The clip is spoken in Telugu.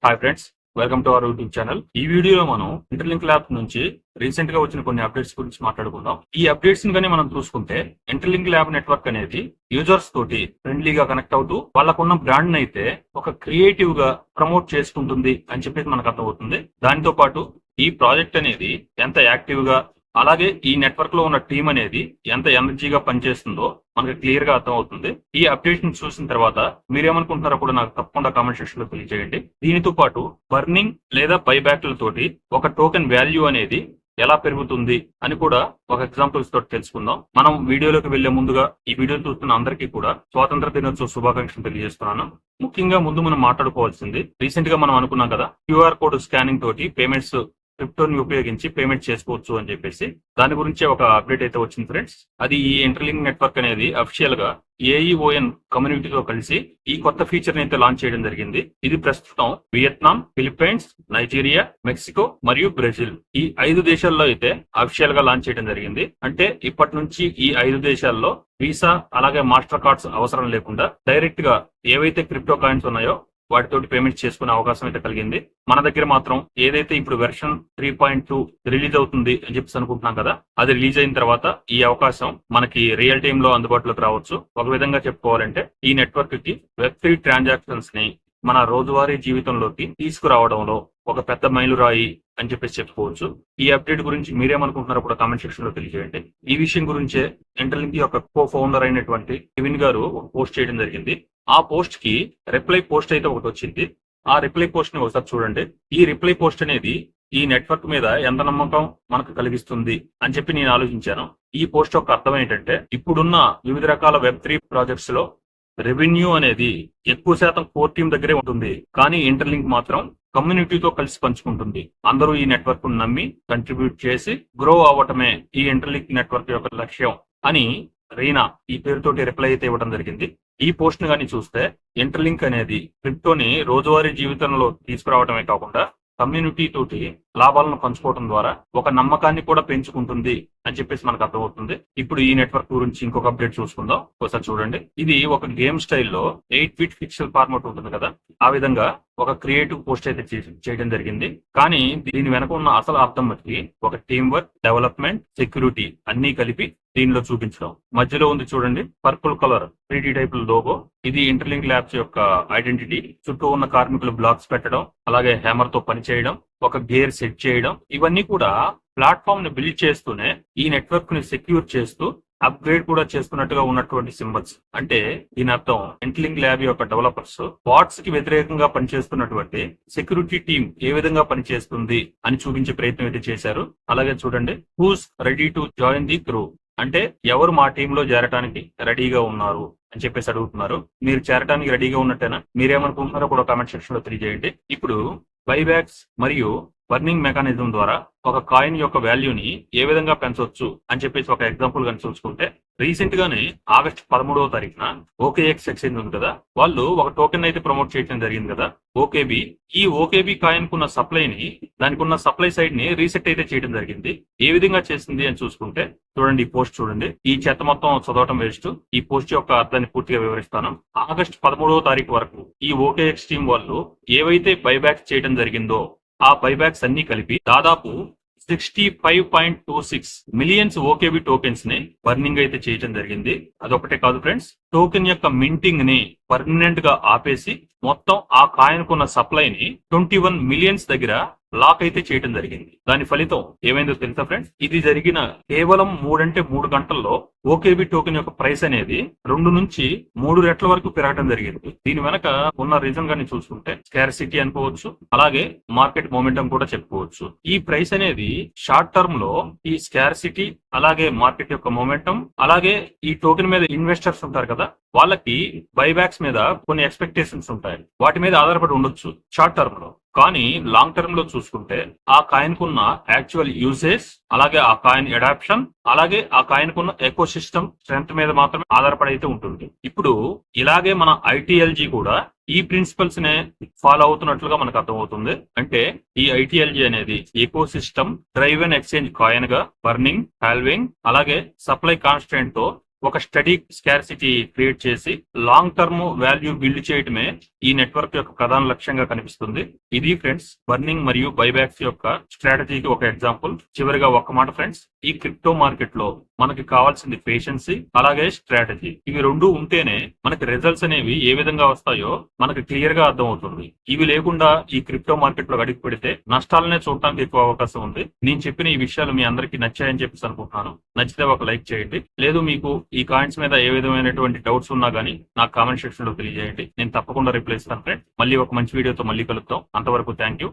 Hi friends, welcome to our YouTube channel. ఈ వీడియోలో మనం ఇంటర్లింక్ ల్యాబ్ నుంచి రీసెంట్ గా వచ్చిన కొన్ని అప్డేట్స్ గురించి మాట్లాడుకుందాం. ఈ అప్డేట్స్ కానీ మనం చూసుకుంటే ఇంటర్లింక్ ల్యాబ్ నెట్వర్క్ అనేది యూజర్స్ తోటి ఫ్రెండ్లీగా కనెక్ట్ అవుతూ వాళ్ళకున్న బ్రాండ్ అయితే ఒక క్రియేటివ్ గా ప్రమోట్ చేసుకుంటుంది అని చెప్పేసి మనకు అర్థమవుతుంది. దానితో పాటు ఈ ప్రాజెక్ట్ అనేది ఎంత యాక్టివ్ గా అలాగే ఈ నెట్వర్క్ లో ఉన్న టీం అనేది ఎంత ఎనర్జీగా పనిచేస్తుందో మనకు క్లియర్ గా అర్థం అవుతుంది. ఈ అప్డేట్ ని చూసిన తర్వాత మీరేమనుకుంటున్నారో కూడా నాకు తప్పకుండా కామెంట్ సెక్షన్ లో తెలియజేయండి. దీనితో పాటు బర్నింగ్ లేదా బైబ్యాక్లతోటి ఒక టోకెన్ వాల్యూ అనేది ఎలా పెరుగుతుంది అని కూడా ఒక ఎగ్జాంపుల్స్ తోటి తెలుసుకుందాం. మనం వీడియోలోకి వెళ్లే ముందుగా ఈ వీడియో చూస్తున్న అందరికీ కూడా స్వాతంత్ర దినోత్సవ శుభాకాంక్షలు తెలియజేస్తున్నాను. ముఖ్యంగా ముందు మనం మాట్లాడుకోవాల్సింది, రీసెంట్ గా మనం అనుకున్నాం కదా, క్యూఆర్ కోడ్ స్కానింగ్ తోటి పేమెంట్స్ క్రిప్టోని ఉపయోగించి పేమెంట్ చేసుకోవచ్చు అని చెప్పేసి దాని గురించి ఒక అప్డేట్ అయితే వచ్చింది ఫ్రెండ్స్. అది ఈ ఇంటర్లింక్ నెట్వర్క్ అనేది అఫీషియల్ గా AEON కమ్యూనిటీతో కలిసి ఈ కొత్త ఫీచర్ ని అయితే లాంచ్ చేయడం జరిగింది. ఇది ప్రస్తుతం వియత్నాం, ఫిలిప్పైన్స్, నైజీరియా, మెక్సికో మరియు బ్రెజిల్ ఈ 5 దేశాల్లో అయితే అఫీషియల్ గా లాంచ్ చేయడం జరిగింది. అంటే ఇప్పటి నుంచి ఈ 5 దేశాల్లో వీసా అలాగే మాస్టర్ కార్డ్స్ అవసరం లేకుండా డైరెక్ట్ గా ఏవైతే క్రిప్టో కాయిన్స్ ఉన్నాయో వాటితోటి పేమెంట్ చేసుకునే అవకాశం అయితే కలిగింది. మన దగ్గర మాత్రం ఏదైతే ఇప్పుడు వెర్షన్ 3.2 రిలీజ్ అవుతుంది అని చెప్పేసి అనుకుంటున్నాం కదా, అది రిలీజ్ అయిన తర్వాత ఈ అవకాశం మనకి రియల్ టైమ్ లో అందుబాటులోకి రావచ్చు. ఒక విధంగా చెప్పుకోవాలంటే ఈ నెట్వర్క్ కి Web3 ట్రాన్సాక్షన్స్ ని మన రోజువారీ జీవితంలోకి తీసుకురావడంలో ఒక పెద్ద మైలురాయి అని చెప్పేసి చెప్పుకోవచ్చు. ఈ అప్డేట్ గురించి మీరేమనుకుంటున్నారో కూడా కామెంట్ సెక్షన్ లో తెలియజేయండి. ఈ విషయం గురించే ఇంటర్లింక్ యొక్క కో ఫౌండర్ అయినటువంటి కెవిన్ గారు పోస్ట్ చేయడం జరిగింది. ఆ పోస్ట్ కి రిప్లై పోస్ట్ అయితే ఒకటి వచ్చింది. ఆ రిప్లై పోస్ట్ ని ఒకసారి చూడండి. ఈ రిప్లై పోస్ట్ అనేది ఈ నెట్వర్క్ మీద ఎంత నమ్మకం మనకు కలిగిస్తుంది అని చెప్పి నేను ఆలోచించాను. ఈ పోస్ట్ యొక్క అర్థం ఏంటంటే, ఇప్పుడున్న వివిధ రకాల Web3 ప్రాజెక్ట్స్ లో రెవెన్యూ అనేది ఎక్కువ శాతం కోర్ టీం దగ్గరే ఉంటుంది, కానీ ఇంటర్లింక్ మాత్రం కమ్యూనిటీతో కలిసి పంచుకుంటుంది. అందరూ ఈ నెట్వర్క్ నమ్మి కంట్రిబ్యూట్ చేసి గ్రో అవ్వటమే ఈ ఇంటర్లింక్ నెట్వర్క్ యొక్క లక్ష్యం అని రీనా ఈ పేరుతోటి రిప్లై అయితే ఇవ్వడం జరిగింది. ఈ పోస్ట్ ని కానీ చూస్తే ఇంటర్లింక్ అనేది క్రిప్టోని రోజువారీ జీవితంలో తీసుకురావడమే కాకుండా కమ్యూనిటీ తోటి లాభాలను పంచుకోవడం ద్వారా ఒక నమ్మకాన్ని కూడా పెంచుకుంటుంది అని చెప్పేసి మనకు అర్థమవుతుంది. ఇప్పుడు ఈ నెట్వర్క్ గురించి ఇంకొక అప్డేట్ చూసుకుందాం. ఒకసారి చూడండి. ఇది ఒక గేమ్ స్టైల్లో 8-bit పిక్సెల్ ఫార్మాట్ ఉంటుంది కదా, ఆ విధంగా ఒక క్రియేటివ్ పోస్ట్ అయితే చేయడం జరిగింది. కానీ దీని వెనక ఉన్న అసలు అర్థం బట్టి ఒక టీం వర్క్, డెవలప్మెంట్, సెక్యూరిటీ అన్ని కలిపి దీనిలో చూపించడం. మధ్యలో ఉంది చూడండి, purple colour 3D type logo. ఇది ఇంటర్లింక్ ల్యాబ్స్ యొక్క ఐడెంటిటీ. చుట్టూ ఉన్న కార్మికులు బ్లాక్స్ పెట్టడం, అలాగే హ్యామర్ తో పని చేయడం, ఒక గేర్ సెట్ చేయడం, ఇవన్నీ కూడా ప్లాట్ఫామ్ ని బిల్డ్ చేస్తూనే ఈ నెట్వర్క్ ని సెక్యూర్ చేస్తూ అప్గ్రేడ్ కూడా చేస్తున్నట్టుగా ఉన్నటువంటి సింబల్స్. అంటే దీని అర్థం ఇంటర్లింక్ ల్యాబ్ యొక్క డెవలపర్స్ బాట్స్ కి వ్యతిరేకంగా పనిచేస్తున్నటువంటి సెక్యూరిటీ టీం ఏ విధంగా పనిచేస్తుంది అని చూపించే ప్రయత్నం అయితే చేశారు. అలాగే చూడండి, who's ready to join the crew, అంటే ఎవరు మా టీంలో చేరటానికి రెడీగా ఉన్నారు అని చెప్పేసి అడుగుతున్నారు. మీరు చేరటానికి రెడీగా ఉన్నట్టేనా? మీరేమనుకుంటున్నారో కూడా కామెంట్ సెక్షన్ లో తెలియజేయండి. ఇప్పుడు బైబ్యాక్స్ మరియు బర్నింగ్ మెకానిజం ద్వారా ఒక కాయిన్ యొక్క వాల్యూని ఏ విధంగా పెంచవచ్చు అని చెప్పేసి ఒక ఎగ్జాంపుల్ కానీ చూసుకుంటే, రీసెంట్ గానే ఆగస్టు 13వ తారీఖున OKX ఎక్స్చేంజ్ ఉంది కదా, వాళ్ళు ఒక టోకెన్ అయితే ప్రమోట్ చేయడం జరిగింది కదా, OKB. ఈ OKB కాయిన్ కున్న సప్లైని, దానికి ఉన్న సప్లై సైడ్ ని రీసెట్ అయితే చేయడం జరిగింది. ఏ విధంగా చేసింది అని చూసుకుంటే చూడండి, ఈ పోస్ట్ చూడండి. ఈ చెత్త మొత్తం చదవటం వేస్ట్. ఈ పోస్ట్ యొక్క అర్థాన్ని పూర్తిగా వివరిస్తాను. ఆగస్టు 13వ తారీఖు వరకు ఈ OKX టీం వాళ్ళు ఏవైతే బైబ్యాక్స్ చేయడం జరిగిందో ఆ బైబ్యాక్స్ అన్ని కలిపి దాదాపు 65.26 మిలియన్స్ OKB టోకెన్స్ ని బర్నింగ్ అయితే చేయడం జరిగింది. అదొకటే కాదు ఫ్రెండ్స్, టోకెన్ యొక్క మింటింగ్ ని పర్మనెంట్ గా ఆపేసి మొత్తం ఆ కాయిన్ కున్న సప్లైని 21 మిలియన్స్ దగ్గర లాక్ అయితే చేయడం జరిగింది. దాని ఫలితం ఏమైందో తెలుసా ఫ్రెండ్స్? ఇది జరిగిన కేవలం 3 గంటల్లో OKB టోకెన్ యొక్క ప్రైస్ అనేది 2 నుంచి 3 రెట్ల వరకు పెరగడం జరిగింది. దీని వెనక ఉన్న రీజన్ గాని చూసుకుంటే స్కార్సిటీ అనుకోవచ్చు, అలాగే మార్కెట్ మొమెంటం కూడా చెప్పుకోవచ్చు. ఈ ప్రైస్ అనేది షార్ట్ టర్మ్ లో ఈ స్కార్సిటీ, అలాగే మార్కెట్ యొక్క మొమెంటం, అలాగే ఈ టోకెన్ మీద ఇన్వెస్టర్స్ ఉంటారు కదా, వాళ్ళకి బైబ్యాక్స్ మీద కొన్ని ఎక్స్పెక్టేషన్స్ ఉంటాయి. వాటి మీద ఆధారపడి ఉండొచ్చు షార్ట్ టర్మ్ లో. కానీ లాంగ్ టర్మ్ లో చూసుకుంటే ఆ కాయిన్ కున్న యాక్చువల్ యూసేజ్, అలాగే ఆ కాయిన్ అడాప్షన్, అలాగే ఆ కాయిన్ కున్న ఎకో సిస్టమ్ స్ట్రెంత్ మీద మాత్రమే ఆధారపడి అయితే ఉంటుంది. ఇప్పుడు ఇలాగే మన ITLG కూడా ఈ ప్రిన్సిపల్స్ నే ఫాలో అవుతున్నట్లుగా మనకు అర్థమవుతుంది. అంటే ఈ ITLG అనేది eco system driven exchange coin గా బర్నింగ్, హాల్వింగ్, అలాగే సప్లై కాన్స్టెంట్ తో ఒక స్టడీ స్కార్సిటీ క్రియేట్ చేసి లాంగ్ టర్మ్ వాల్యూ బిల్డ్ చేయడమే ఈ నెట్వర్క్ యొక్క ప్రధాన లక్ష్యంగా కనిపిస్తుంది. ఇది ఫ్రెండ్స్ బర్నింగ్ మరియు బైబ్యాక్స్ యొక్క స్ట్రాటజీకి ఒక ఎగ్జాంపుల్. చివరిగా ఒక్క మాట ఫ్రెండ్స్, ఈ క్రిప్టో మార్కెట్ లో మనకి కావాల్సింది పేషెన్సీ అలాగే స్ట్రాటజీ. ఇవి రెండు ఉంటేనే మనకి రిజల్ట్స్ అనేవి ఏ విధంగా వస్తాయో మనకి క్లియర్ గా అర్థం అవుతుంది. ఇవి లేకుండా ఈ క్రిప్టో మార్కెట్ లో అడుగు పెడితే నష్టాలనే చూడటానికి ఎక్కువ అవకాశం ఉంది. నేను చెప్పిన ఈ విషయాలు మీ అందరికీ నచ్చాయని చెప్పేసి అనుకుంటున్నాను. నచ్చితే ఒక లైక్ చేయండి. లేదు మీకు ఈ కాయిన్స్ మీద ఏ విధమైనటువంటి డౌట్స్ ఉన్నా గానీ నాకు కామెంట్ సెక్షన్ లో తెలియజేయండి. నేను తప్పకుండా రిప్లై ఇస్తాను ఫ్రెండ్. మళ్ళీ ఒక మంచి వీడియోతో మళ్ళీ కలుద్దాం. అంతవరకు థ్యాంక్ యూ.